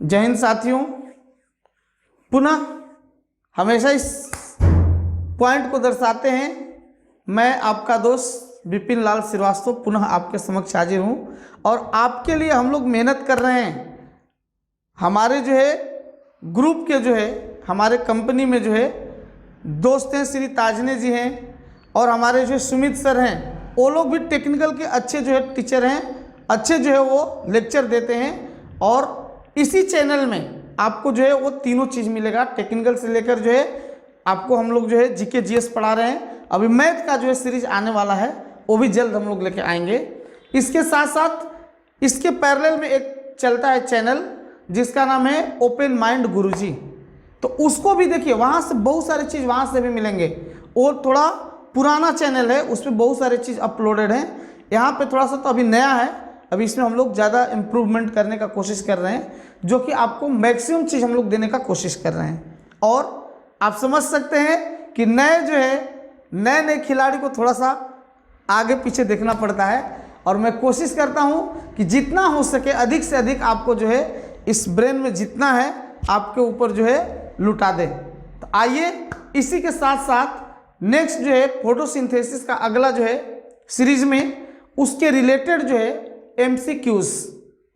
जय हिंद साथियों। पुनः हमेशा इस पॉइंट को दर्शाते हैं, मैं आपका दोस्त विपिन लाल श्रीवास्तव पुनः आपके समक्ष हाजिर हूं और आपके लिए हम लोग मेहनत कर रहे हैं। हमारे जो है ग्रुप के जो है हमारे कंपनी में जो है दोस्त हैं श्री ताजने जी हैं और हमारे जो सुमित सर हैं, वो लोग भी टेक्निकल के अच्छे जो है टीचर हैं, अच्छे जो है वो लेक्चर देते हैं और इसी चैनल में आपको जो है वो तीनों चीज़ मिलेगा। टेक्निकल से लेकर जो है आपको हम लोग जो है जीके जीएस पढ़ा रहे हैं। अभी मैथ का जो है सीरीज आने वाला है, वो भी जल्द हम लोग लेके आएंगे। इसके साथ साथ इसके पैरेलल में एक चलता है चैनल जिसका नाम है ओपन माइंड गुरुजी, तो उसको भी देखिए, वहाँ से बहुत सारी चीज़ वहाँ से भी मिलेंगे। वो थोड़ा पुराना चैनल है, उस पर बहुत सारी चीज़ अपलोडेड है। यहाँ पे थोड़ा सा तो अभी नया है, अभी इसमें हम लोग ज़्यादा इम्प्रूवमेंट करने का कोशिश कर रहे हैं, जो कि आपको मैक्सिमम चीज़ हम लोग देने का कोशिश कर रहे हैं। और आप समझ सकते हैं कि नए खिलाड़ी को थोड़ा सा आगे पीछे देखना पड़ता है और मैं कोशिश करता हूँ कि जितना हो सके अधिक से अधिक आपको जो है इस ब्रेन में जितना है आपके ऊपर जो है लुटा दे। तो आइए इसी के साथ साथ नेक्स्ट जो है फोटोसिंथेसिस का अगला जो है सीरीज में उसके रिलेटेड जो है MCQs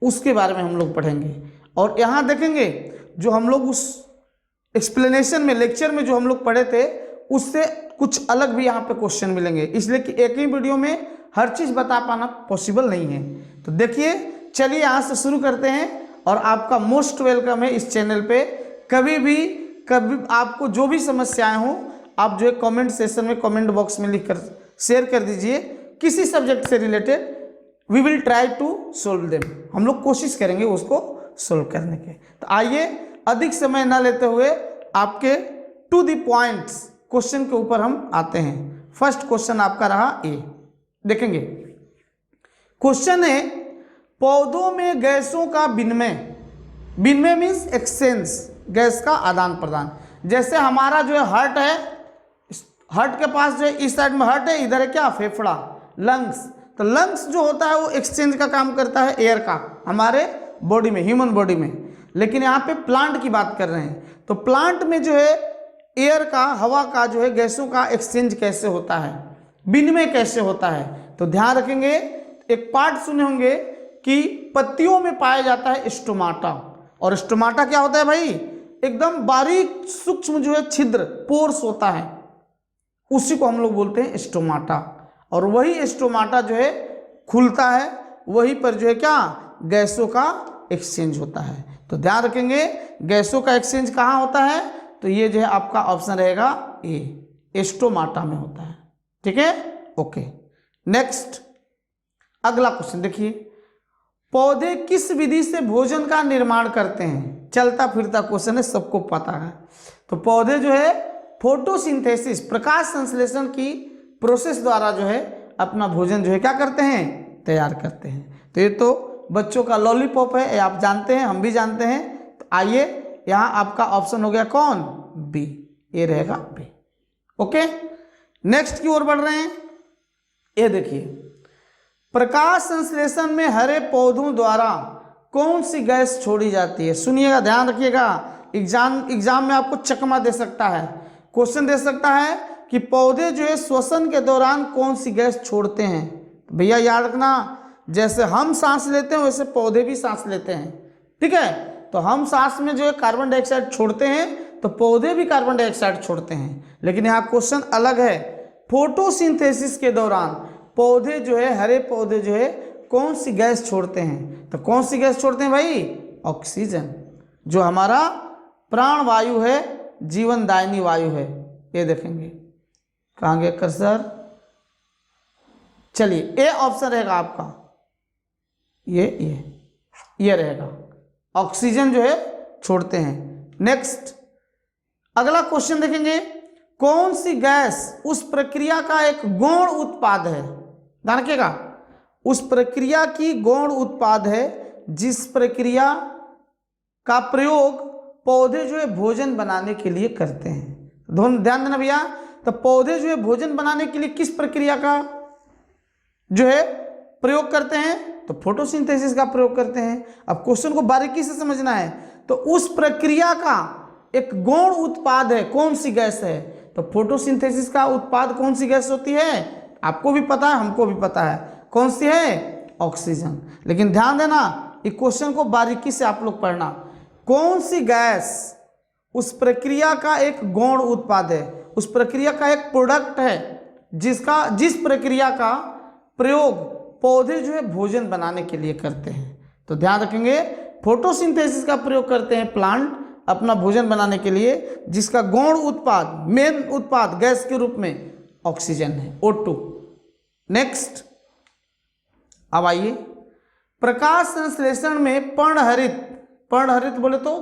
उसके बारे में हम लोग पढ़ेंगे। और यहाँ देखेंगे जो हम लोग उस एक्सप्लेनेशन में लेक्चर में जो हम लोग पढ़े थे उससे कुछ अलग भी यहाँ पे क्वेश्चन मिलेंगे, इसलिए कि एक ही वीडियो में हर चीज़ बता पाना पॉसिबल नहीं है। तो देखिए, चलिए यहाँ से शुरू करते हैं और आपका मोस्ट वेलकम है इस चैनल पे। कभी आपको जो भी समस्याएं हों आप जो है कमेंट सेशन में कमेंट बॉक्स में लिखकर शेयर कर दीजिए, किसी सब्जेक्ट से related. We will try to solve them, हम लोग कोशिश करेंगे उसको सोल्व करने के। तो आइए अधिक समय ना लेते हुए आपके टू द पॉइंट्स क्वेश्चन के ऊपर हम आते हैं। फर्स्ट क्वेश्चन आपका रहा ए, देखेंगे। क्वेश्चन है पौधों में गैसों का विनिमय मीन्स एक्सचेंज, गैस का आदान प्रदान। जैसे हमारा जो है हार्ट है, हार्ट के पास जो है इस साइड में हार्ट है, इधर है क्या फेफड़ा, लंग्स। तो लंग्स जो होता है वो एक्सचेंज का काम करता है एयर का हमारे बॉडी में, ह्यूमन बॉडी में। लेकिन यहाँ पे प्लांट की बात कर रहे हैं, तो प्लांट में जो है एयर का, हवा का जो है गैसों का एक्सचेंज कैसे होता है, विनिमय कैसे होता है। तो ध्यान रखेंगे, एक पार्ट सुने होंगे कि पत्तियों में पाया जाता है स्टोमाटा। और स्टोमाटा क्या होता है भाई, एकदम बारीक सूक्ष्म जो है छिद्र, पोर्स होता है, उसी को हम लोग बोलते हैं स्टोमाटा। और वही स्टोमाटा जो है खुलता है, वहीं पर जो है क्या, गैसों का एक्सचेंज होता है। तो ध्यान रखेंगे गैसों का एक्सचेंज कहाँ होता है, तो ये जो है आपका ऑप्शन रहेगा ए, स्टोमाटा में होता है। ठीक है, ओके। नेक्स्ट अगला क्वेश्चन देखिए, पौधे किस विधि से भोजन का निर्माण करते हैं। चलता फिरता क्वेश्चन है, सबको पता है। तो पौधे जो है फोटोसिंथेसिस, प्रकाश संश्लेषण की प्रोसेस द्वारा जो है अपना भोजन जो है क्या करते हैं, तैयार करते हैं। तो ये तो बच्चों का लॉलीपॉप है, ये आप जानते हैं, हम भी जानते हैं। तो आइए यहाँ आपका ऑप्शन हो गया कौन, बी, ये रहेगा बी। ओके, नेक्स्ट की ओर बढ़ रहे हैं। ये देखिए, प्रकाश संश्लेषण में हरे पौधों द्वारा कौन सी गैस छोड़ी जाती है। सुनिएगा, ध्यान रखिएगा, एग्जाम में आपको चकमा दे सकता है, क्वेश्चन दे सकता है कि पौधे जो है श्वसन के दौरान कौन सी गैस छोड़ते हैं। भैया याद रखना, जैसे हम सांस लेते हैं वैसे पौधे भी सांस लेते हैं। ठीक है, तो हम सांस में जो है कार्बन डाइऑक्साइड छोड़ते हैं, तो पौधे भी कार्बन डाइऑक्साइड छोड़ते हैं। लेकिन यहाँ क्वेश्चन अलग है, फोटोसिंथेसिस के दौरान पौधे जो है, हरे पौधे जो है कौन सी गैस छोड़ते हैं। तो कौन सी गैस छोड़ते हैं भाई, ऑक्सीजन, जो हमारा प्राण वायु है, जीवनदायिनी वायु है। ये देखेंगे, कहाँ गया कर्सर, चलिए ए ऑप्शन रहेगा आपका, ये रहेगा, ऑक्सीजन जो है छोड़ते हैं। नेक्स्ट अगला क्वेश्चन देखेंगे, कौन सी गैस उस प्रक्रिया का एक गौण उत्पाद है। ध्यान रखिएगा, उस प्रक्रिया की गौण उत्पाद है जिस प्रक्रिया का प्रयोग पौधे जो है भोजन बनाने के लिए करते हैं। ध्यान देना भैया, तो पौधे जो है भोजन बनाने के लिए किस प्रक्रिया का जो है प्रयोग करते हैं, तो फोटोसिंथेसिस का प्रयोग करते हैं। अब क्वेश्चन को बारीकी से समझना है, तो उस प्रक्रिया का एक गौण उत्पाद है, कौन सी गैस है? तो फोटोसिंथेसिस का उत्पाद कौन सी गैस होती है? आपको भी पता है, हमको भी पता है, कौन सी है? ऑक्सीजन। लेकिन ध्यान देना, इस क्वेश्चन को बारीकी से आप लोग पढ़ना। कौन सी गैस उस प्रक्रिया का एक गौण उत्पाद है, उस प्रक्रिया का एक प्रोडक्ट है, जिस प्रक्रिया का प्रयोग पौधे जो है भोजन बनाने के लिए करते हैं। तो ध्यान रखेंगे, फोटोसिंथेसिस का प्रयोग करते हैं प्लांट अपना भोजन बनाने के लिए, जिसका गौण उत्पाद, मेन उत्पाद गैस के रूप में ऑक्सीजन है, O2। नेक्स्ट, अब आइए, प्रकाश संश्लेषण में पर्णहरित बोले तो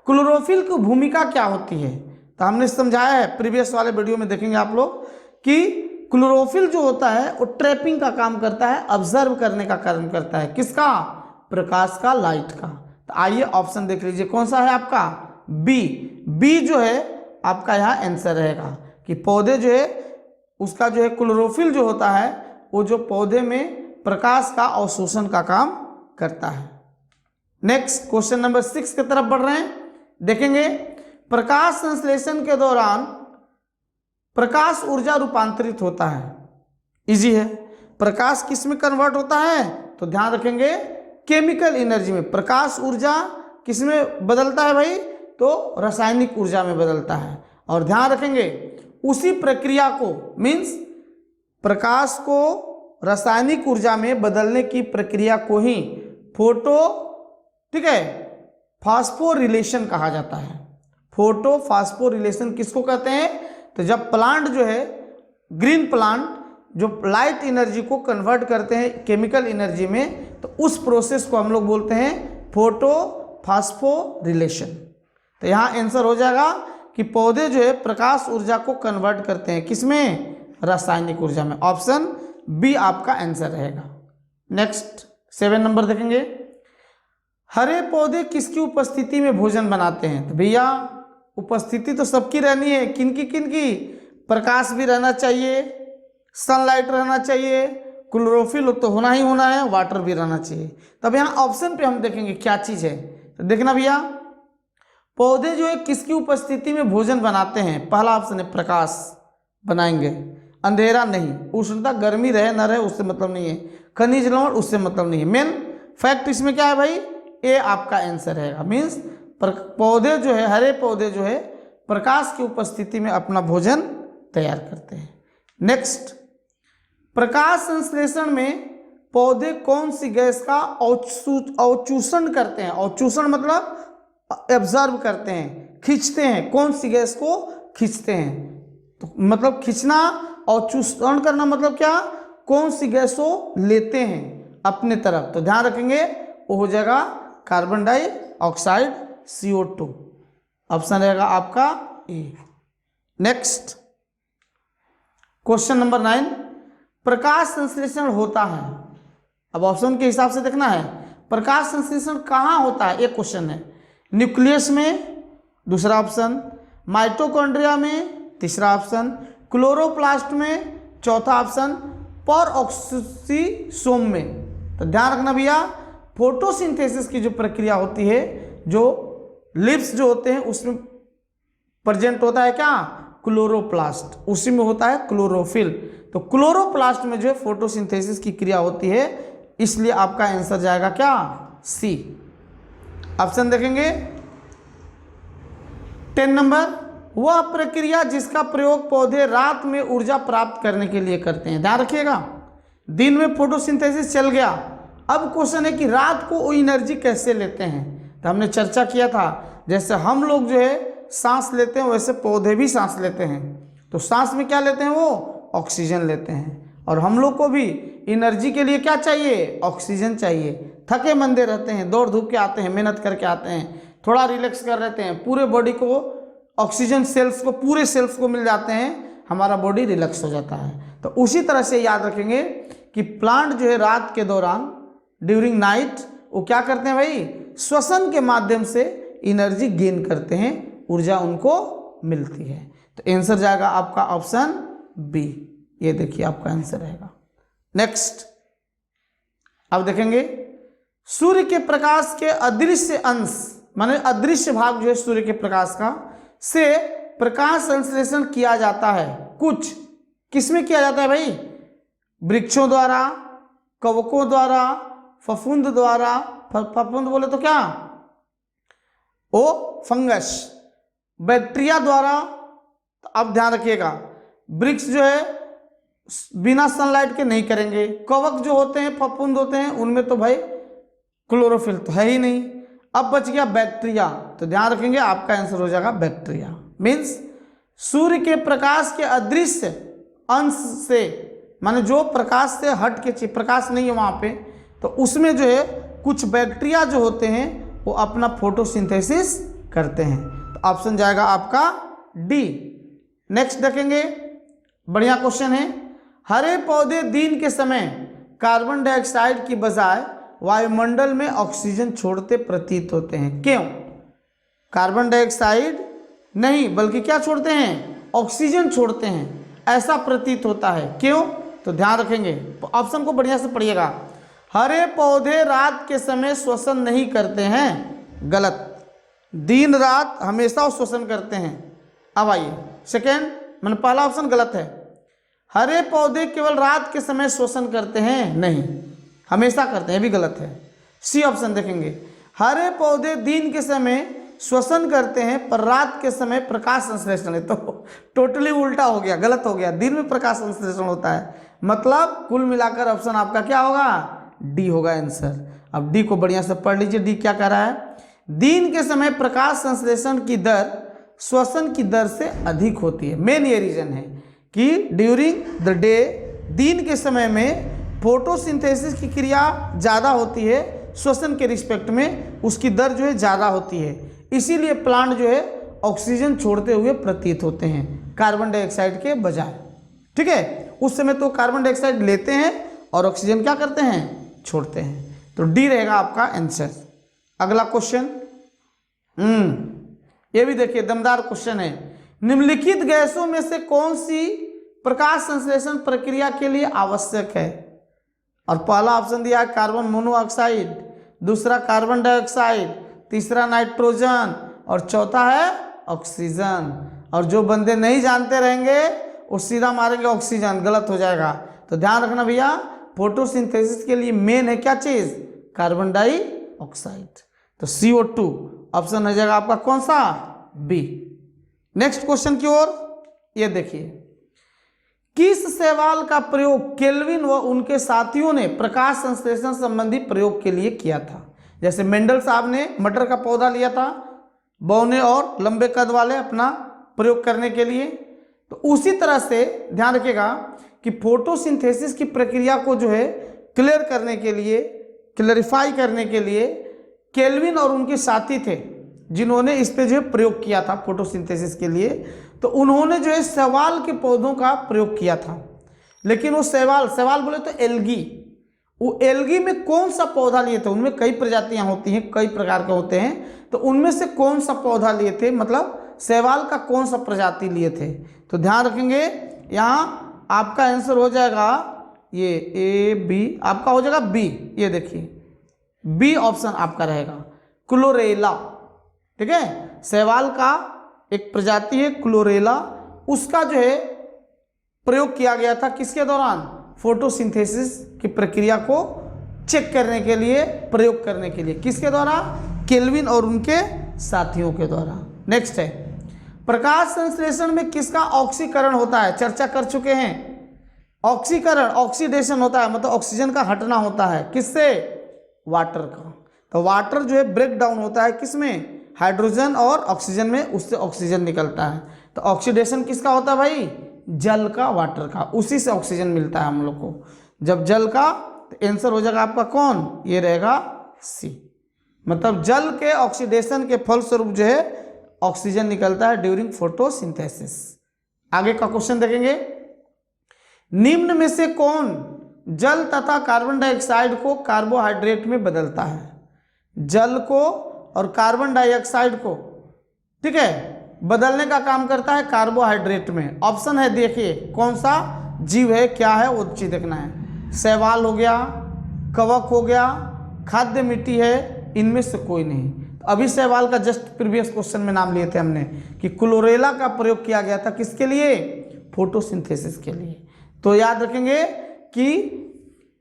क्लोरोफिल की भूमिका क्या होती है? तो हमने समझाया है, प्रीवियस वाले वीडियो में देखेंगे आप लोग कि क्लोरोफिल जो होता है वो ट्रैपिंग का काम करता है, ऑब्जर्व करने का काम करता है। किसका? प्रकाश का, लाइट का। तो आइए ऑप्शन देख लीजिए, कौन सा है आपका? बी जो है आपका यहाँ आंसर रहेगा कि पौधे जो है उसका जो है क्लोरोफिल जो होता है वो जो पौधे में प्रकाश का अवशोषण का काम करता है। नेक्स्ट, क्वेश्चन नंबर 6 की तरफ बढ़ रहे हैं, देखेंगे प्रकाश संश्लेषण के दौरान प्रकाश ऊर्जा रूपांतरित होता है। इजी है। प्रकाश किस में कन्वर्ट होता है? तो ध्यान रखेंगे, केमिकल एनर्जी में। प्रकाश ऊर्जा किस में बदलता है भाई? तो रासायनिक ऊर्जा में बदलता है। और ध्यान रखेंगे, उसी प्रक्रिया को, मीन्स प्रकाश को रासायनिक ऊर्जा में बदलने की प्रक्रिया को ही फास्फोरिलेशन कहा जाता है। फास्फोरिलेशन किसको कहते हैं? तो जब प्लांट जो है, ग्रीन प्लांट जो लाइट एनर्जी को कन्वर्ट करते हैं केमिकल एनर्जी में, तो उस प्रोसेस को हम लोग बोलते हैं फोटोफास्फोरिलेशन। तो यहाँ आंसर हो जाएगा कि पौधे जो है प्रकाश ऊर्जा को कन्वर्ट करते हैं, किसमें? रासायनिक ऊर्जा में। ऑप्शन बी आपका आंसर रहेगा। नेक्स्ट 7 नंबर देखेंगे, हरे पौधे किसकी उपस्थिति में भोजन बनाते हैं? तो भैया उपस्थिति तो सबकी रहनी है, किनकी? प्रकाश भी रहना चाहिए, सनलाइट रहना चाहिए, क्लोरोफिल तो होना ही होना है, वाटर भी रहना चाहिए। तब यहाँ ऑप्शन पे हम देखेंगे क्या चीज़ है। तो देखना भैया, पौधे जो है किसकी उपस्थिति में भोजन बनाते हैं? पहला ऑप्शन है प्रकाश बनाएंगे, अंधेरा नहीं, उष्णता गर्मी रहे ना रहे उससे मतलब नहीं है, खनिज लवण उससे मतलब नहीं है। मेन फैक्ट इसमें क्या है भाई? ए आपका आंसर रहेगा। मीन्स पौधे जो है, हरे पौधे जो है प्रकाश की उपस्थिति में अपना भोजन तैयार करते हैं। नेक्स्ट, प्रकाश संश्लेषण में पौधे कौन सी गैस का अवचूषण करते हैं? अवचूषण मतलब ऑब्जर्व करते हैं, खींचते हैं। कौन सी गैस को खींचते हैं? तो मतलब खींचना, अवचूषण करना मतलब क्या? कौन सी गैस को लेते हैं अपने तरफ। तो ध्यान रखेंगे, वो हो जाएगा कार्बन डाइऑक्साइड, CO2। ऑप्शन रहेगा आपका ए। नेक्स्ट, क्वेश्चन नंबर 9, प्रकाश संश्लेषण होता है। अब ऑप्शन के हिसाब से देखना है, प्रकाश संश्लेषण कहाँ होता है? एक क्वेश्चन है, न्यूक्लियस में, दूसरा ऑप्शन माइटोकॉन्ड्रिया में, तीसरा ऑप्शन क्लोरोप्लास्ट में, चौथा ऑप्शन परऑक्सीसोम में। तो ध्यान रखना भैया, फोटोसिंथेसिस की जो प्रक्रिया होती है, जो लिप्स जो होते हैं उसमें प्रेजेंट होता है क्या? क्लोरोप्लास्ट, उसी में होता है क्लोरोफिल। तो क्लोरोप्लास्ट में जो है फोटोसिंथेसिस की क्रिया होती है, इसलिए आपका आंसर जाएगा क्या? सी। ऑप्शन देखेंगे 10 नंबर, वह प्रक्रिया जिसका प्रयोग पौधे रात में ऊर्जा प्राप्त करने के लिए करते हैं। ध्यान रखिएगा, दिन में फोटोसिंथेसिस चल गया, अब क्वेश्चन है कि रात को वो एनर्जी कैसे लेते हैं। तो हमने चर्चा किया था, जैसे हम लोग जो है सांस लेते हैं वैसे पौधे भी सांस लेते हैं। तो सांस में क्या लेते हैं? वो ऑक्सीजन लेते हैं। और हम लोग को भी एनर्जी के लिए क्या चाहिए? ऑक्सीजन चाहिए। थके मंदे रहते हैं, दौड़ धूप के आते हैं, मेहनत करके आते हैं, थोड़ा रिलैक्स कर लेते हैं, पूरे बॉडी को ऑक्सीजन सेल्स को, पूरे सेल्स को मिल जाते हैं, हमारा बॉडी रिलैक्स हो जाता है। तो उसी तरह से याद रखेंगे कि प्लांट जो है रात के दौरान, ड्यूरिंग नाइट, वो क्या करते हैं भाई? श्वसन के माध्यम से एनर्जी गेन करते हैं, ऊर्जा उनको मिलती है। तो आंसर जाएगा आपका ऑप्शन बी। ये देखिए आपका आंसर रहेगा। नेक्स्ट, अब देखेंगे सूर्य के प्रकाश के अदृश्य अंश माने अदृश्य भाग जो है सूर्य के प्रकाश का से प्रकाश संश्लेषण किया जाता है। कुछ किसमें किया जाता है भाई? वृक्षों द्वारा, कवकों द्वारा, फफूंद द्वारा। फफूंद बोले तो क्या? ओ फंगस। बैक्टीरिया द्वारा। तो अब ध्यान रखिएगा, वृक्ष जो है बिना सनलाइट के नहीं करेंगे। कवक जो होते हैं, फफूंद होते हैं, उनमें तो भाई क्लोरोफिल तो है ही नहीं। अब बच गया बैक्टीरिया, तो ध्यान रखेंगे आपका आंसर हो जाएगा बैक्टीरिया। मीन्स सूर्य के प्रकाश के अदृश्य अंश से, माने जो प्रकाश से हट के, प्रकाश नहीं है वहाँ पे, तो उसमें जो है कुछ बैक्टीरिया जो होते हैं वो अपना फोटोसिंथेसिस करते हैं। तो ऑप्शन जाएगा आपका डी। नेक्स्ट देखेंगे, बढ़िया क्वेश्चन है। हरे पौधे दिन के समय कार्बन डाइऑक्साइड की बजाय वायुमंडल में ऑक्सीजन छोड़ते प्रतीत होते हैं। क्यों? कार्बन डाइऑक्साइड नहीं बल्कि क्या छोड़ते हैं? ऑक्सीजन छोड़ते हैं, ऐसा प्रतीत होता है। क्यों? तो ध्यान रखेंगे, ऑप्शन को बढ़िया से पढ़िएगा। हरे पौधे रात के समय श्वसन नहीं करते हैं, गलत। दिन रात हमेशा श्वसन करते हैं। अब आइए सेकेंड, मैंने पहला ऑप्शन गलत है। हरे पौधे केवल रात के समय श्वसन करते हैं, नहीं, हमेशा करते हैं, भी गलत है। सी ऑप्शन देखेंगे, हरे पौधे दिन के समय श्वसन करते हैं पर रात के समय प्रकाश संश्लेषण है। तो टोटली उल्टा हो गया, गलत हो गया। दिन में प्रकाश संश्लेषण होता है, मतलब कुल मिलाकर ऑप्शन आपका क्या होगा? डी होगा आंसर। अब डी को बढ़िया से पढ़ लीजिए, डी क्या कह रहा है? दिन के समय प्रकाश संश्लेषण की दर श्वसन की दर से अधिक होती है। मेन ये रीजन है कि ड्यूरिंग द डे, दिन के समय में फोटोसिंथेसिस की क्रिया ज़्यादा होती है, श्वसन के रिस्पेक्ट में उसकी दर जो है ज़्यादा होती है। इसीलिए प्लांट जो है ऑक्सीजन छोड़ते हुए प्रतीत होते हैं कार्बन डाइऑक्साइड के बजाय। ठीक है, उस समय तो कार्बन डाइऑक्साइड लेते हैं और ऑक्सीजन क्या करते हैं? छोड़ते हैं। तो डी रहेगा आपका आंसर। अगला क्वेश्चन, ये भी देखिए दमदार क्वेश्चन है। निम्नलिखित गैसों में से कौन सी प्रकाश संश्लेषण प्रक्रिया के लिए आवश्यक है? और पहला ऑप्शन दिया है कार्बन मोनोऑक्साइड, दूसरा कार्बन डाइऑक्साइड, तीसरा नाइट्रोजन और चौथा है ऑक्सीजन। और जो बंदे नहीं जानते रहेंगे वो सीधा मारेंगे ऑक्सीजन, गलत हो जाएगा। तो ध्यान रखना भैया, फोटोसिंथेसिस के लिए मेन है क्या चीज? Carbon dioxide. तो CO2 ऑप्शन हो जाएगा आपका कौन सा? बी। नेक्स्ट क्वेश्चन की ओर, ये देखिए, किस शैवाल का प्रयोग केल्विन व उनके साथियों ने प्रकाश संश्लेषण संबंधी प्रयोग के लिए किया था? जैसे मेंडल साहब ने मटर का पौधा लिया था बौने और लंबे कद वाले अपना प्रयोग करने के लिए, तो उसी तरह से ध्यान रखिएगा कि फोटोसिंथेसिस की प्रक्रिया को जो है क्लियर करने के लिए, क्लैरिफाई करने के लिए केल्विन और उनके साथी थे जिन्होंने इस पे जो है प्रयोग किया था फोटोसिंथेसिस के लिए। तो उन्होंने जो है शैवाल के पौधों का प्रयोग किया था। लेकिन वो शैवाल बोले तो एल्गी, वो एल्गी में कौन सा पौधा लिए थे? उनमें कई प्रजातियां होती हैं, कई प्रकार के होते हैं, तो उनमें से कौन सा पौधा लिए थे, मतलब शैवाल का कौन सा प्रजाति लिए थे? तो ध्यान रखेंगे, यहाँ आपका आंसर हो जाएगा ये ए बी, आपका हो जाएगा बी। ये देखिए बी ऑप्शन आपका रहेगा, क्लोरेला। ठीक है, शैवाल का एक प्रजाति है क्लोरेला, उसका जो है प्रयोग किया गया था किसके दौरान? फोटोसिंथेसिस की प्रक्रिया को चेक करने के लिए, प्रयोग करने के लिए। किसके द्वारा? केल्विन और उनके साथियों के द्वारा। नेक्स्ट है, प्रकाश संश्लेषण में किसका ऑक्सीकरण होता है? चर्चा कर चुके हैं। ऑक्सीकरण, ऑक्सीडेशन होता है, मतलब ऑक्सीजन का हटना होता है। किससे? वाटर का। तो वाटर जो है ब्रेक डाउन होता है किसमें? हाइड्रोजन और ऑक्सीजन में, उससे ऑक्सीजन निकलता है। तो ऑक्सीडेशन किसका होता है भाई? जल का, वाटर का, उसी से ऑक्सीजन मिलता है हम लोग को। जब जल का, तो आंसर हो जाएगा आपका कौन? ये रहेगा सी। मतलब जल के ऑक्सीडेशन के फलस्वरूप जो है ऑक्सीजन निकलता है ड्यूरिंग फोटोसिंथेसिस। आगे का क्वेश्चन देखेंगे, निम्न में से कौन जल तथा कार्बन डाइऑक्साइड को कार्बोहाइड्रेट में बदलता है? जल को और कार्बन डाइऑक्साइड को, ठीक है, बदलने का काम करता है कार्बोहाइड्रेट में। ऑप्शन है देखिए, कौन सा जीव है, क्या है, वो चीज देखना है। शैवाल हो गया, कवक हो गया, खाद्य मिट्टी है, इनमें से कोई नहीं। तो अभी सवाल का जस्ट प्रीवियस क्वेश्चन में नाम लिए थे हमने कि क्लोरेला का प्रयोग किया गया था किसके लिए? फोटोसिंथेसिस के लिए। तो याद रखेंगे कि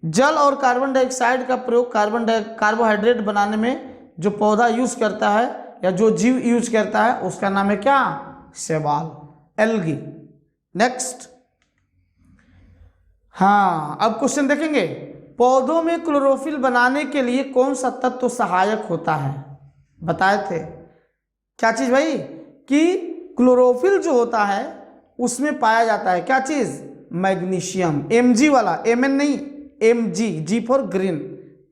जल और कार्बन डाइऑक्साइड का प्रयोग कार्बोहाइड्रेट बनाने में जो पौधा यूज करता है या जो जीव यूज करता है उसका नाम है क्या? शैवाल, एल्गी। नेक्स्ट, हाँ अब क्वेश्चन देखेंगे, पौधों में क्लोरोफिल बनाने के लिए कौन सा तत्व सहायक होता है? बताए थे क्या चीज भाई? कि क्लोरोफिल जो होता है उसमें पाया जाता है क्या चीज? मैग्नीशियम, Mg वाला, Mn नहीं, Mg, G फॉर ग्रीन।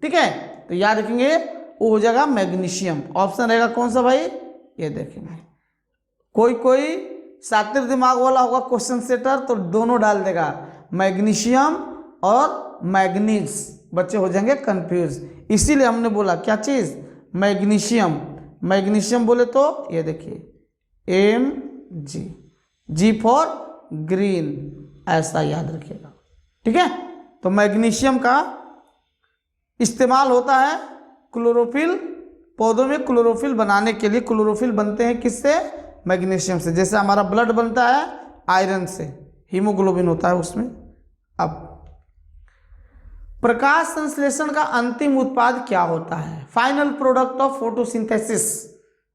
ठीक है, तो याद रखेंगे वो हो जाएगा मैग्नीशियम। ऑप्शन रहेगा कौन सा भाई? ये देखेंगे, कोई शातिर दिमाग वाला होगा क्वेश्चन सेटर तो दोनों डाल देगा, मैग्नीशियम और मैग्नीज, बच्चे हो जाएंगे कंफ्यूज। इसीलिए हमने बोला क्या चीज? मैग्नीशियम। मैग्नीशियम बोले तो ये देखिए Mg, G फॉर ग्रीन, ऐसा याद रखिएगा। ठीक है, तो मैग्नीशियम का इस्तेमाल होता है क्लोरोफिल, पौधों में क्लोरोफिल बनाने के लिए। क्लोरोफिल बनते हैं किससे? मैग्नीशियम से। जैसे हमारा ब्लड बनता है आयरन से, हीमोग्लोबिन होता है उसमें। अब प्रकाश संश्लेषण का अंतिम उत्पाद क्या होता है? Final product of photosynthesis.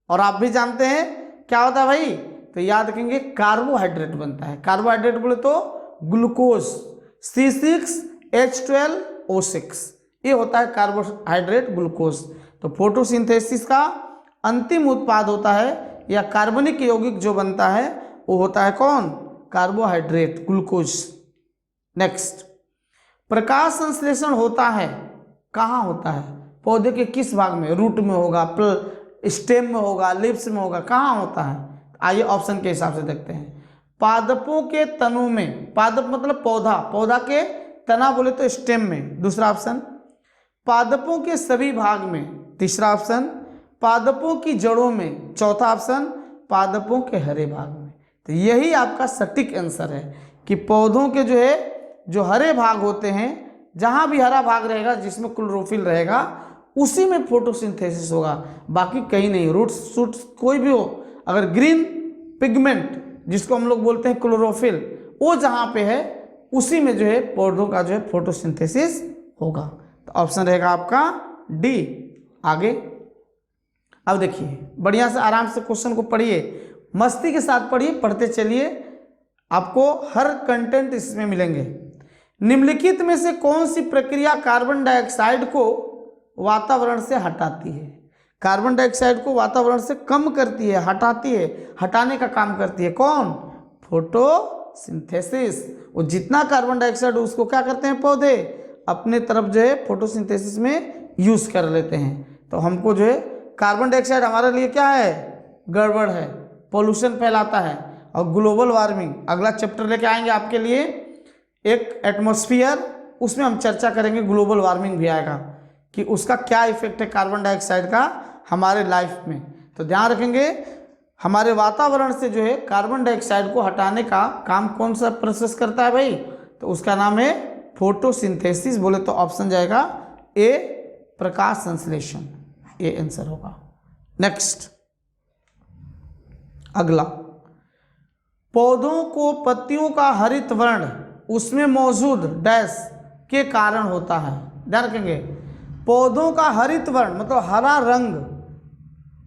और आप भी जानते हैं क्या होता है भाई? तो याद रखेंगे कार्बोहाइड्रेट बनता है। कार्बोहाइड्रेट बोले तो ग्लूकोज, C6H12O6, ये होता है कार्बोहाइड्रेट, ग्लूकोज। तो फोटोसिंथेसिस का अंतिम उत्पाद होता है या कार्बनिक यौगिक जो बनता है वो होता है कौन? Carbohydrate, glucose. नेक्स्ट, प्रकाश संश्लेषण होता है कहाँ होता है? पौधे के किस भाग में? रूट में होगा, स्टेम में होगा, लीव्स में होगा, कहाँ होता है? आइए ऑप्शन के हिसाब से देखते हैं। पादपों के तनों में, पादप मतलब पौधा, पौधा के तना बोले तो स्टेम में, दूसरा ऑप्शन। पादपों के सभी भाग में, तीसरा ऑप्शन। पादपों की जड़ों में, चौथा ऑप्शन। पादपों के हरे भाग में। तो यही आपका सटीक आंसर है कि पौधों के जो है जो हरे भाग होते हैं, जहां भी हरा भाग रहेगा जिसमें क्लोरोफिल रहेगा उसी में फोटोसिंथेसिस होगा, बाकी कहीं नहीं। रूट्स शूट्स कोई भी हो, अगर ग्रीन पिगमेंट जिसको हम लोग बोलते हैं क्लोरोफिल, वो जहां पे है उसी में जो है पौधों का जो है फोटोसिंथेसिस होगा। तो ऑप्शन रहेगा आपका डी। आगे अब देखिए, बढ़िया से आराम से क्वेश्चन को पढ़िए, मस्ती के साथ पढ़िए, पढ़ते चलिए, आपको हर कंटेंट इसमें मिलेंगे। निम्नलिखित में से कौन सी प्रक्रिया कार्बन डाइऑक्साइड को वातावरण से हटाती है? कार्बन डाइऑक्साइड को वातावरण से कम करती है, हटाती है, हटाने का काम करती है कौन? फोटोसिंथेसिस। वो जितना कार्बन डाइऑक्साइड उसको क्या करते हैं पौधे? अपने तरफ जो है फोटोसिंथेसिस में यूज कर लेते हैं। तो हमको जो है कार्बन डाइऑक्साइड हमारे लिए क्या है? गड़बड़ है, पोल्यूशन फैलाता है। और ग्लोबल वार्मिंग अगला चैप्टर लेके आएंगे आपके लिए, एक एटमॉस्फेयर, उसमें हम चर्चा करेंगे, ग्लोबल वार्मिंग भी आएगा कि उसका क्या इफेक्ट है कार्बन डाइऑक्साइड का हमारे लाइफ में। तो ध्यान रखेंगे, हमारे वातावरण से जो है कार्बन डाइऑक्साइड को हटाने का काम कौन सा प्रोसेस करता है भाई? तो उसका नाम है फोटोसिंथेसिस। बोले तो ऑप्शन जाएगा ए, प्रकाश संश्लेषण, ये आंसर होगा। नेक्स्ट, अगला, पौधों को पत्तियों का हरित वर्ण उसमें मौजूद डैश के कारण होता है। ध्यान रखेंगे, पौधों का हरित वर्ण मतलब हरा रंग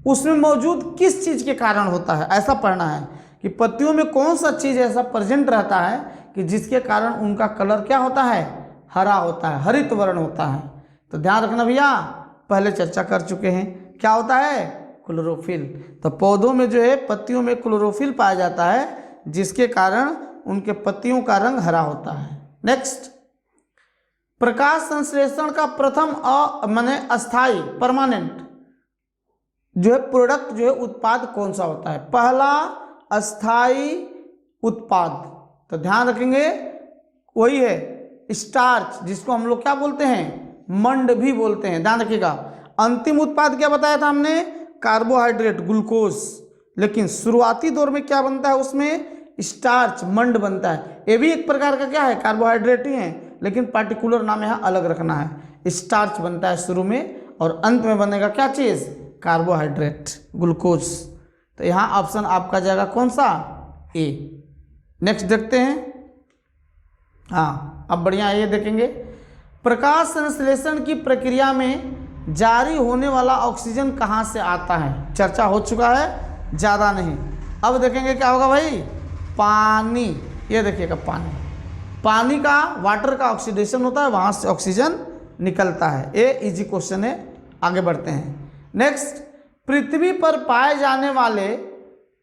उसमें मौजूद किस चीज के कारण होता है, ऐसा पढ़ना है कि पत्तियों में कौन सा चीज ऐसा प्रेजेंट रहता है कि जिसके कारण उनका कलर क्या होता है? हरा होता है, हरित वर्ण होता है। तो ध्यान रखना भैया, पहले चर्चा कर चुके हैं, क्या होता है? क्लोरोफिल। तो पौधों में जो है पत्तियों में क्लोरोफिल पाया जाता है जिसके कारण उनके पत्तियों का रंग हरा होता है। नेक्स्ट, प्रकाश संश्लेषण का प्रथम माने अस्थाई, परमानेंट जो है प्रोडक्ट जो है उत्पाद कौन सा होता है? पहला अस्थाई उत्पाद, तो ध्यान रखेंगे वही है स्टार्च, जिसको हम लोग क्या बोलते हैं? मंड भी बोलते हैं। ध्यान रखिएगा, अंतिम उत्पाद क्या बताया था हमने? Carbohydrate, glucose. लेकिन शुरुआती दौर में क्या बनता है? उसमें स्टार्च, मंड बनता है। ये भी एक प्रकार का क्या है? कार्बोहाइड्रेट ही है, लेकिन पार्टिकुलर नाम यहाँ अलग रखना है। स्टार्च बनता है शुरू में और अंत में बनेगा क्या चीज़, कार्बोहाइड्रेट, ग्लूकोज। तो यहाँ ऑप्शन आपका जाएगा कौन सा, ए। नेक्स्ट देखते हैं। हाँ, अब बढ़िया ये देखेंगे, प्रकाश संश्लेषण की प्रक्रिया में जारी होने वाला ऑक्सीजन कहाँ से आता है। चर्चा हो चुका है, ज़्यादा नहीं। अब देखेंगे क्या होगा भाई, पानी। ये देखिएगा पानी का, वाटर का ऑक्सीडेशन होता है, वहाँ से ऑक्सीजन निकलता है। ये इजी क्वेश्चन है, आगे बढ़ते हैं। नेक्स्ट, पृथ्वी पर पाए जाने वाले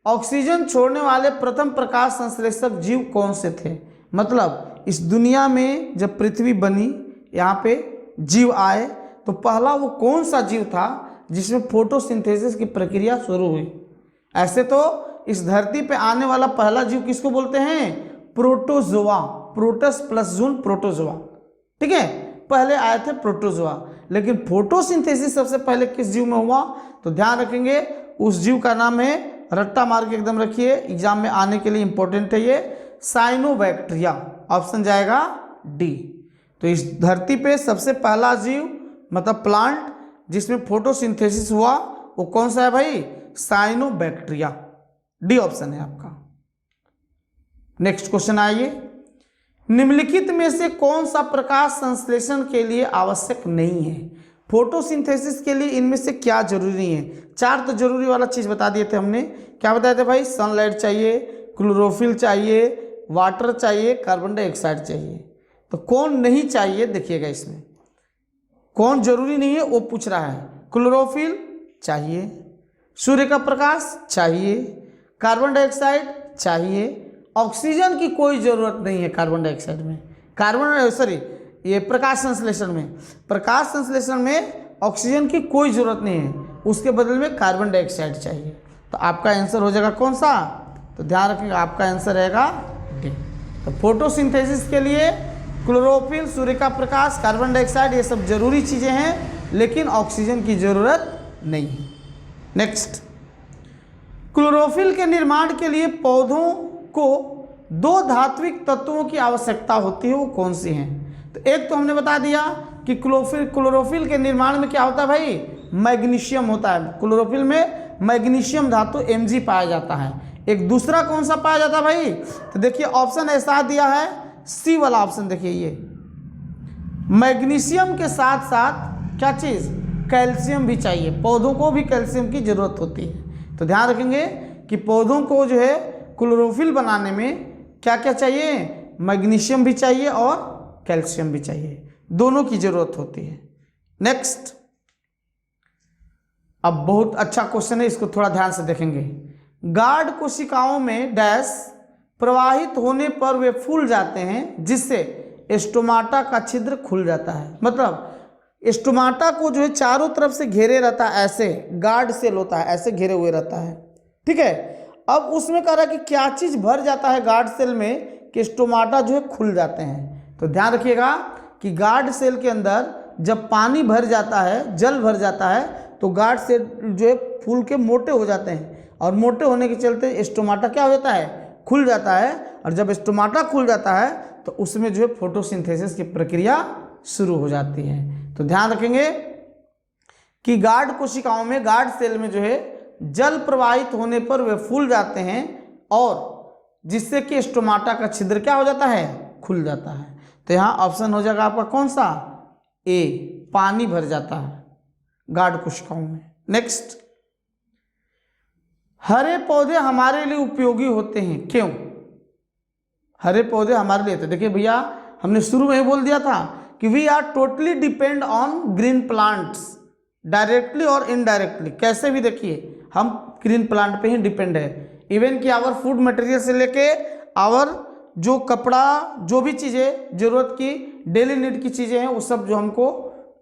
ऑक्सीजन छोड़ने वाले प्रथम प्रकाश संश्लेषक जीव कौन से थे। मतलब इस दुनिया में जब पृथ्वी बनी, यहाँ पे जीव आए, तो पहला वो कौन सा जीव था जिसमें फोटोसिंथेसिस की प्रक्रिया शुरू हुई। ऐसे तो इस धरती पे आने वाला पहला जीव किसको बोलते हैं, प्रोटोजोआ, प्रोटस प्लस जून प्रोटोजोआ, ठीक है, पहले आए थे प्रोटोजोआ। लेकिन फोटोसिंथेसिस सबसे पहले किस जीव में हुआ, तो ध्यान रखेंगे उस जीव का नाम है, रट्टा मार के एकदम रखिए, एग्जाम में आने के लिए इंपॉर्टेंट है ये, साइनोबैक्टीरिया। ऑप्शन जाएगा डी। तो इस धरती पे सबसे पहला जीव मतलब प्लांट जिसमें फोटोसिंथेसिस हुआ वो कौन सा है भाई, साइनोबैक्टीरिया। डी ऑप्शन है आपका। नेक्स्ट क्वेश्चन आइए, निम्नलिखित में से कौन सा प्रकाश संश्लेषण के लिए आवश्यक नहीं है। फोटोसिंथेसिस के लिए इनमें से क्या जरूरी नहीं है। चार तो जरूरी वाला चीज बता दिए थे हमने। क्या बताए थे भाई, सनलाइट चाहिए, क्लोरोफिल चाहिए, वाटर चाहिए, कार्बन डाइऑक्साइड चाहिए। तो कौन नहीं चाहिए, देखिएगा इसमें कौन जरूरी नहीं है वो पूछ रहा है। क्लोरोफिल चाहिए, सूर्य का प्रकाश चाहिए, कार्बन डाइऑक्साइड चाहिए, ऑक्सीजन की कोई ज़रूरत नहीं है कार्बन डाइऑक्साइड में, ये प्रकाश संश्लेषण में ऑक्सीजन की कोई ज़रूरत नहीं है, उसके बदल में कार्बन डाइऑक्साइड चाहिए। तो आपका आंसर हो जाएगा कौन सा, तो ध्यान रखिएगा आपका आंसर रहेगा डी। तो फोटोसिंथेसिस के लिए क्लोरोफिल, सूर्य का प्रकाश, कार्बन डाइऑक्साइड ये सब जरूरी चीज़ें हैं, लेकिन ऑक्सीजन की ज़रूरत नहीं है। नेक्स्ट, क्लोरोफिल के निर्माण के लिए पौधों को दो धात्विक तत्वों की आवश्यकता होती है, वो कौन सी हैं। तो एक तो हमने बता दिया कि क्लोरोफिल के निर्माण में क्या होता है भाई, मैग्नीशियम होता है। क्लोरोफिल में मैग्नीशियम धातु Mg पाया जाता है। एक दूसरा कौन सा पाया जाता है भाई, तो देखिए ऑप्शन ऐसा दिया है, सी वाला ऑप्शन देखिए, ये मैग्नीशियम के साथ साथ क्या चीज़, कैल्शियम भी चाहिए। पौधों को भी कैल्शियम की जरूरत होती है। तो ध्यान रखेंगे कि पौधों को जो है क्लोरोफिल बनाने में क्या क्या चाहिए, मैग्नीशियम भी चाहिए और कैल्शियम भी चाहिए, दोनों की जरूरत होती है। नेक्स्ट, अब बहुत अच्छा क्वेश्चन है, इसको थोड़ा ध्यान से देखेंगे। गार्ड कोशिकाओं में डैश प्रवाहित होने पर वे फूल जाते हैं, जिससे स्टोमाटा का छिद्र खुल जाता है। मतलब स्टोमाटा को जो है चारों तरफ से घेरे रहता है, ऐसे गार्ड सेल होता है, ऐसे घेरे हुए रहता है, ठीक है। अब उसमें कह रहा है कि क्या चीज़ भर जाता है गार्ड सेल में कि स्टोमाटा जो है खुल जाते हैं। तो ध्यान रखिएगा कि गार्ड सेल के अंदर जब पानी भर जाता है, जल भर जाता है, तो गार्ड सेल जो है फूल के मोटे हो जाते हैं, और मोटे होने के चलते स्टोमाटा क्या हो जाता है, खुल जाता है। और जब स्टोमाटा खुल जाता है तो उसमें जो है फोटोसिंथेसिस की प्रक्रिया शुरू हो जाती है। तो ध्यान रखेंगे कि गार्ड कोशिकाओं में, गार्ड सेल में जो है जल प्रवाहित होने पर वे फूल जाते हैं, और जिससे कि स्टोमाटा का छिद्र क्या हो जाता है, खुल जाता है। तो यहाँ ऑप्शन हो जाएगा आपका कौन सा, ए, पानी भर जाता है गार्ड कोशिकाओं में। नेक्स्ट, हरे पौधे हमारे लिए उपयोगी होते हैं, क्यों। हरे पौधे हमारे लिए, तो देखिए भैया हमने शुरू में ही बोल दिया था कि we are totally depend on green plants, directly और इनडायरेक्टली। कैसे भी देखिए हम ग्रीन प्लांट पे ही डिपेंड है। इवन कि आवर फूड मटेरियल से लेके आवर जो कपड़ा, जो भी चीज़ें जरूरत की डेली नीड की चीज़ें हैं, वो सब जो हमको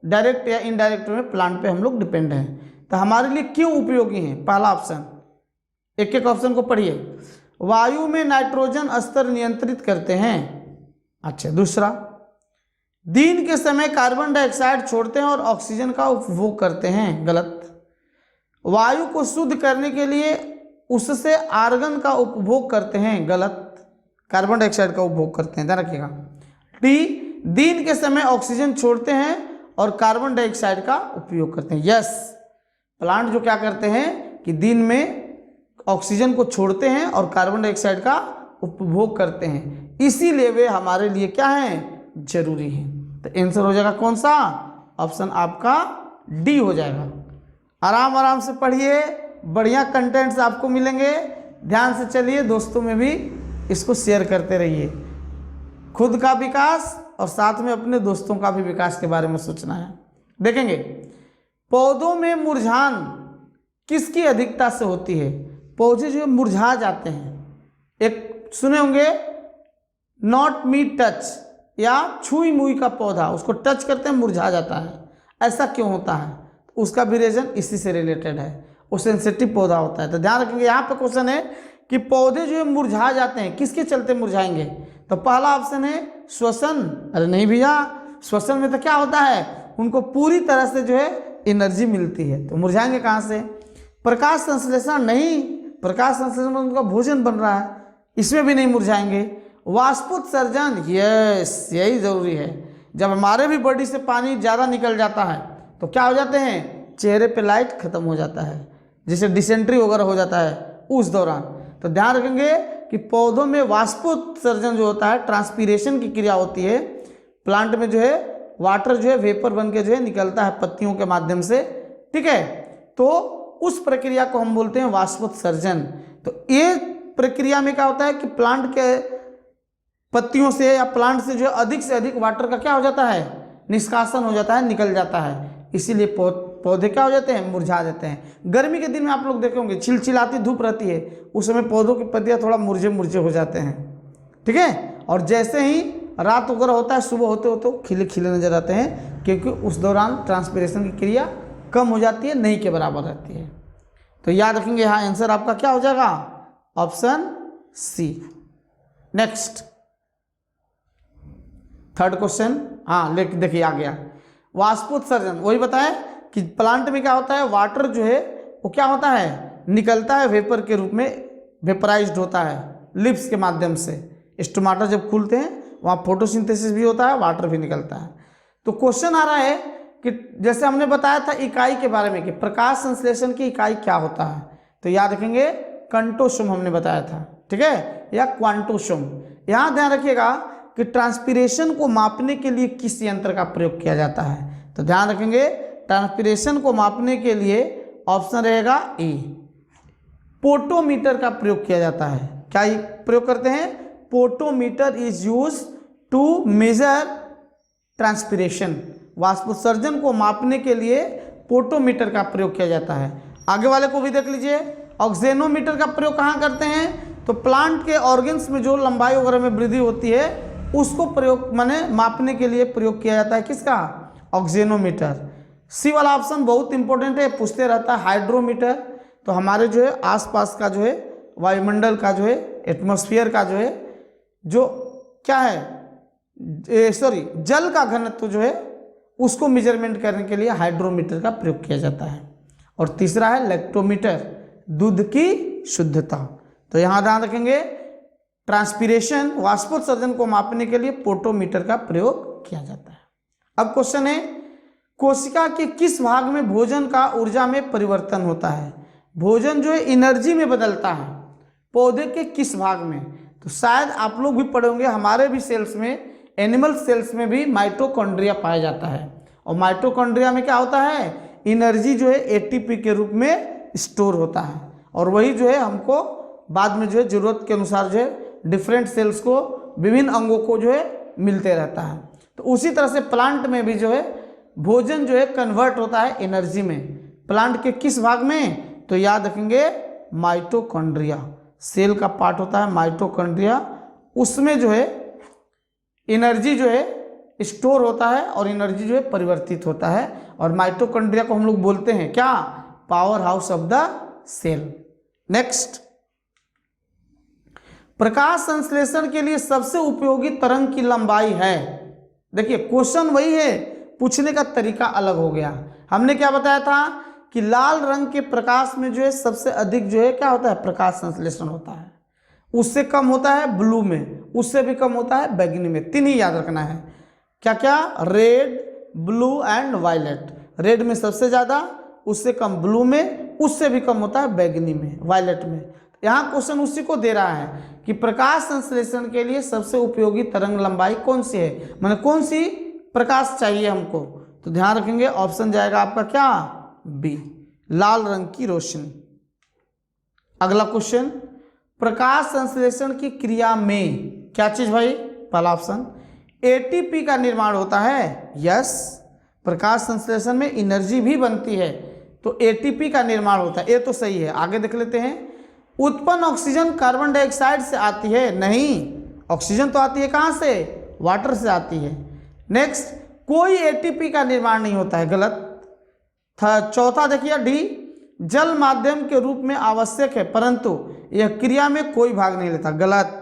डायरेक्ट या इनडायरेक्ट में प्लांट पे हम लोग डिपेंड हैं। तो हमारे लिए क्यों उपयोगी हैं, पहला ऑप्शन, एक एक ऑप्शन को पढ़िए। वायु में नाइट्रोजन स्तर नियंत्रित करते हैं। अच्छा, दूसरा, दिन के समय कार्बन डाइऑक्साइड छोड़ते हैं और ऑक्सीजन का उपभोग करते हैं, गलत। वायु को शुद्ध करने के लिए उससे आर्गन का उपभोग करते हैं, गलत। कार्बन डाइऑक्साइड का उपभोग करते हैं, ध्यान रखिएगा। डी, दिन के समय ऑक्सीजन छोड़ते हैं और कार्बन डाइऑक्साइड का उपयोग करते हैं। यस, प्लांट जो क्या करते हैं कि दिन में ऑक्सीजन को छोड़ते हैं और कार्बन डाइऑक्साइड का उपभोग करते हैं, इसीलिए वे हमारे लिए क्या हैं, जरूरी हैं। तो आंसर हो जाएगा कौन सा, ऑप्शन आपका डी हो जाएगा। आराम आराम से पढ़िए, बढ़िया कंटेंट्स आपको मिलेंगे। ध्यान से चलिए, दोस्तों में भी इसको शेयर करते रहिए। खुद का विकास और साथ में अपने दोस्तों का भी विकास के बारे में सोचना है। देखेंगे, पौधों में मुरझान किसकी अधिकता से होती है। पौधे जो मुरझा जाते हैं, एक सुने होंगे नॉट मी टच, या छुई मुई का पौधा, उसको टच करते हैं मुरझा जाता है। ऐसा क्यों होता है, उसका भी रीजन इसी से रिलेटेड है, वो सेंसिटिव पौधा होता है। तो ध्यान रखेंगे, यहाँ पे क्वेश्चन है कि पौधे जो है मुरझा जाते हैं, किसके चलते मुरझाएंगे। तो पहला ऑप्शन है श्वसन। अरे नहीं भैया, श्वसन में तो क्या होता है, उनको पूरी तरह से जो है एनर्जी मिलती है, तो मुरझाएंगे कहाँ से। प्रकाश संश्लेषण नहीं, प्रकाश संश्लेषण में उनका भोजन बन रहा है, इसमें भी नहीं मुरझाएंगे। वाष्पोत्सर्जन, यस यही जरूरी है। जब हमारे भी बॉडी से पानी ज़्यादा निकल जाता है तो क्या हो जाते हैं, चेहरे पे लाइट खत्म हो जाता है, जिसे डिसेंट्री वगैरह हो जाता है उस दौरान। तो ध्यान रखेंगे कि पौधों में वाष्पोत्सर्जन जो होता है, ट्रांसपीरेशन की क्रिया होती है। प्लांट में जो है वाटर जो है वेपर बन के जो है निकलता है पत्तियों के माध्यम से, ठीक है। तो उस प्रक्रिया को हम बोलते हैं वाष्पोत्सर्जन। तो ये प्रक्रिया में क्या होता है कि प्लांट के पत्तियों से या प्लांट से जो है अधिक वाटर का क्या हो जाता है, निष्कासन हो जाता है, निकल जाता है। इसीलिए पौधे क्या हो जाते हैं, मुरझा जाते हैं। गर्मी के दिन में आप लोग देखे होंगे चिलचिलाती धूप रहती है, उस समय पौधों की पत्तियां थोड़ा मुरझे मुरझे हो जाते हैं, ठीक है। और जैसे ही रात वगैरह होता है, सुबह होते होते खिले खिले नजर आते हैं, क्योंकि उस दौरान ट्रांसपिरेशन की क्रिया कम हो जाती है, नहीं के बराबर रहती है। तो याद रखेंगे, यहाँ आंसर आपका क्या हो जाएगा, option C. Next third question, हाँ लेकिन देखिए आ गया वाष्पोत्सर्जन। वही बताया कि प्लांट में क्या होता है, वाटर जो है वो क्या होता है, निकलता है वेपर के रूप में, वेपराइज्ड होता है लिप्स के माध्यम से। स्टोमाटा जब खुलते हैं वहाँ फोटोसिंथेसिस भी होता है, वाटर भी निकलता है। तो क्वेश्चन आ रहा है कि जैसे हमने बताया था इकाई के बारे में कि प्रकाश संश्लेषण की इकाई क्या होता है, तो याद रखेंगे कंटोसोम हमने बताया था, ठीक है, या क्वांटोसोम। यहाँ ध्यान रखिएगा कि ट्रांसपीरेशन को मापने के लिए किस यंत्र का प्रयोग किया जाता है। तो ध्यान रखेंगे, ट्रांसपीरेशन को मापने के लिए ऑप्शन रहेगा ए, पोटोमीटर का प्रयोग किया जाता है। क्या प्रयोग करते हैं, potometer is use to measure transpiration. वाष्पोत्सर्जन को मापने के लिए पोटोमीटर का प्रयोग किया जाता है। आगे वाले को भी देख लीजिए, ऑक्सेनोमीटर का प्रयोग कहाँ करते हैं, तो प्लांट के ऑर्गन्स में जो लंबाई वगैरह में वृद्धि होती है उसको प्रयोग माने मापने के लिए प्रयोग किया जाता है, किसका, ऑक्सेनोमीटर। सी वाला ऑप्शन बहुत इंपॉर्टेंट है, पूछते रहता है। हाइड्रोमीटर, तो हमारे जो है आसपास का जो है वायुमंडल का जो है एटमॉस्फेयर का जो है जो क्या है सॉरी जल का घनत्व जो है उसको मेजरमेंट करने के लिए हाइड्रोमीटर का प्रयोग किया जाता है। और तीसरा है लैक्टोमीटर, दूध की शुद्धता। तो यहाँ ध्यान रखेंगे, ट्रांसपीरेशन वाष्पोत्सर्जन को मापने के लिए पोटोमीटर का प्रयोग किया जाता है। अब क्वेश्चन है, कोशिका के किस भाग में भोजन का ऊर्जा में परिवर्तन होता है। भोजन जो है एनर्जी में बदलता है पौधे के किस भाग में। तो शायद आप लोग भी पढ़े होंगे, हमारे भी सेल्स में, एनिमल सेल्स में भी माइटोकॉन्ड्रिया पाया जाता है। और माइटोकॉन्ड्रिया में क्या होता है, एनर्जी जो है एटीपी के रूप में स्टोर होता है, और वही जो है हमको बाद में जो है जरूरत के अनुसार जो है डिफरेंट सेल्स को, विभिन्न अंगों को जो है मिलते रहता है। तो उसी तरह से प्लांट में भी जो है भोजन जो है कन्वर्ट होता है एनर्जी में। प्लांट के किस भाग में, तो याद रखेंगे माइटोकॉन्ड्रिया, सेल का पार्ट होता है माइटोकॉन्ड्रिया, उसमें जो है एनर्जी जो है स्टोर होता है और एनर्जी जो है परिवर्तित होता है। और माइटोकॉन्ड्रिया को हम लोग बोलते हैं क्या, power house of the cell. Next, प्रकाश संश्लेषण के लिए सबसे उपयोगी तरंग की लंबाई है। देखिए क्वेश्चन वही है, पूछने का तरीका अलग हो गया। हमने क्या बताया था कि लाल रंग के प्रकाश में जो है सबसे अधिक जो है क्या होता है, प्रकाश संश्लेषण होता है। उससे कम होता है ब्लू में, उससे भी कम होता है बैगनी में। तीन ही याद रखना है, क्या क्या, red, blue and violet. Red में सबसे ज़्यादा, उससे कम ब्लू में, उससे भी कम होता है बैगनी में, वायलेट में। यहाँ क्वेश्चन उसी को दे रहा है कि प्रकाश संश्लेषण के लिए सबसे उपयोगी तरंग लंबाई कौन सी है, माने कौन सी प्रकाश चाहिए हमको। तो ध्यान रखेंगे ऑप्शन जाएगा आपका क्या, बी, लाल रंग की रोशनी। अगला क्वेश्चन, प्रकाश संश्लेषण की क्रिया में क्या चीज भाई, पहला ऑप्शन एटीपी का निर्माण होता है। यस, प्रकाश संश्लेषण में एनर्जी भी बनती है तो एटीपी का निर्माण होता है, ये तो सही है। आगे देख लेते हैं, उत्पन्न ऑक्सीजन कार्बन डाइऑक्साइड से आती है। नहीं, ऑक्सीजन तो आती है कहाँ से, वाटर से आती है। नेक्स्ट, कोई एटीपी का निर्माण नहीं होता है, गलत। चौथा देखिए डी, जल माध्यम के रूप में आवश्यक है परंतु यह क्रिया में कोई भाग नहीं लेता, गलत।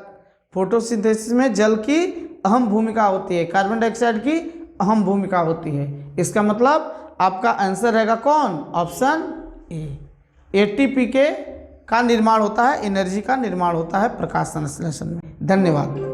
फोटोसिंथेसिस में जल की अहम भूमिका होती है, कार्बन डाइऑक्साइड की अहम भूमिका होती है। इसका मतलब आपका आंसर रहेगा कौन, ऑप्शन ए, एटीपी का निर्माण होता है, एनर्जी का निर्माण होता है प्रकाश संश्लेषण में। धन्यवाद।